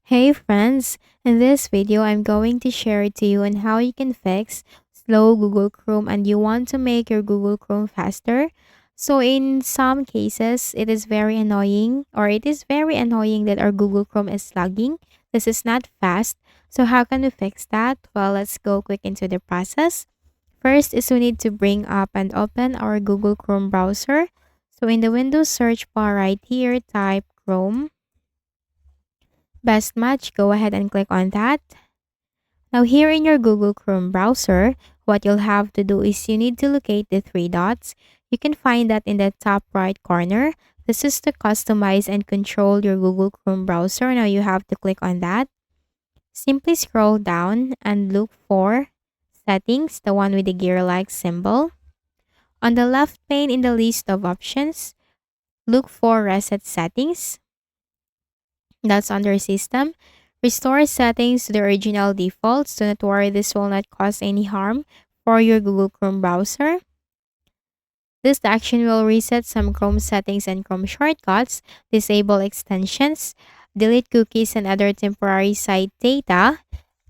Hey friends, in this video I'm going to share to you on how you can fix slow Google Chrome and you want to make your Google Chrome faster. So in some cases it is very annoying that our Google Chrome is lagging. This is not fast. So how can we fix that? Well, let's go quick into the process. First is we need to bring up and open our Google Chrome browser. So in the Windows search bar right here, type Chrome. Best match, go ahead and click on that. Now here in your Google Chrome browser, what you'll have to do is you need to locate the three dots. You can find that in the top right corner. This is to customize and control your Google Chrome browser. Now you have to click on that. Simply scroll down and look for settings, the one with the gear-like symbol. On the left pane in the list of options, look for reset settings. That's under system. Restore settings to the original defaults. Do not worry, this will not cause any harm for your Google Chrome browser. This action will reset some Chrome settings and Chrome shortcuts, disable extensions, delete cookies and other temporary site data,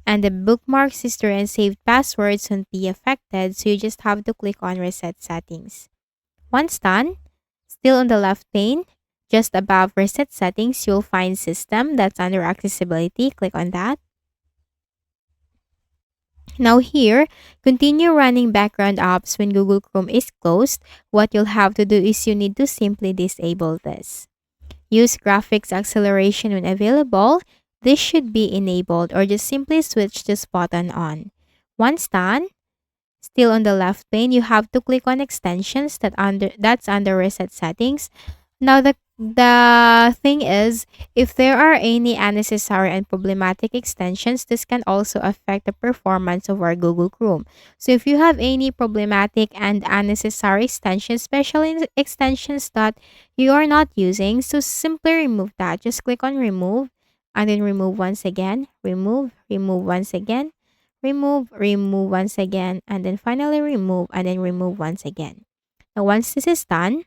and the bookmarks, history, and saved passwords won't be affected, so you just have to click on reset settings. Once done, still on the left pane, just above reset settings, you'll find system that's under accessibility. Click on that. Now here, continue running background apps when Google Chrome is closed. What you'll have to do is you need to simply disable this. Use graphics acceleration when available. This should be enabled or just simply switch this button on. Once done, still on the left pane, you have to click on extensions that's under reset settings. Now the thing is, if there are any unnecessary and problematic extensions, this can also affect the performance of our Google Chrome. So if you have any problematic and unnecessary extensions, especially extensions that you are not using, so simply remove that. Just click on remove and then remove once again, remove once again, remove once again, and then finally remove and then remove once again. Now once this is done,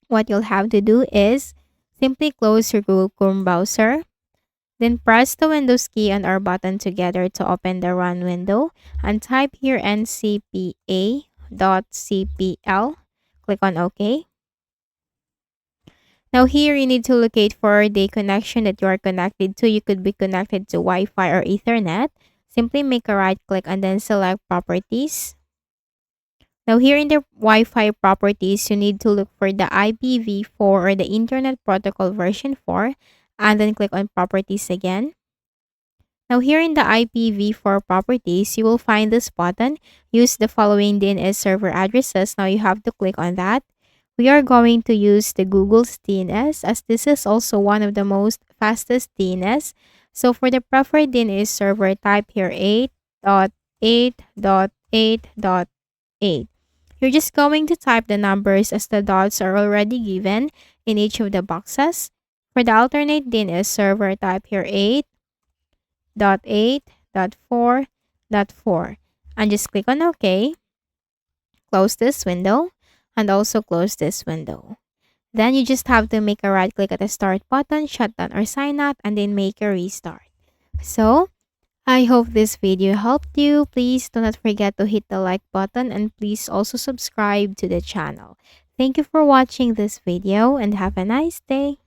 what you'll have to do is simply close your Google Chrome browser, then press the Windows key and R button together to open the Run window and type here ncpa.cpl. Click on OK. Now here you need to locate for the connection that you are connected to. You could be connected to Wi-Fi or Ethernet. Simply make a right click and then select Properties. Now here in the Wi-Fi properties, you need to look for the IPv4 or the Internet Protocol version 4 and then click on Properties again. Now here in the IPv4 properties, you will find this button. Use the following DNS server addresses. Now you have to click on that. We are going to use the Google's DNS as this is also one of the most fastest DNS. So for the preferred DNS server, type here 8.8.8.8. You're just going to type the numbers as the dots are already given in each of the boxes. For the alternate DNS server, type here 8.8.4.4 and just click on OK. Close this window and also close this window. Then you just have to make a right click at the start button, shut down or sign out, and then make a restart. So, I hope this video helped you. Please do not forget to hit the like button and please also subscribe to the channel. Thank you for watching this video and have a nice day.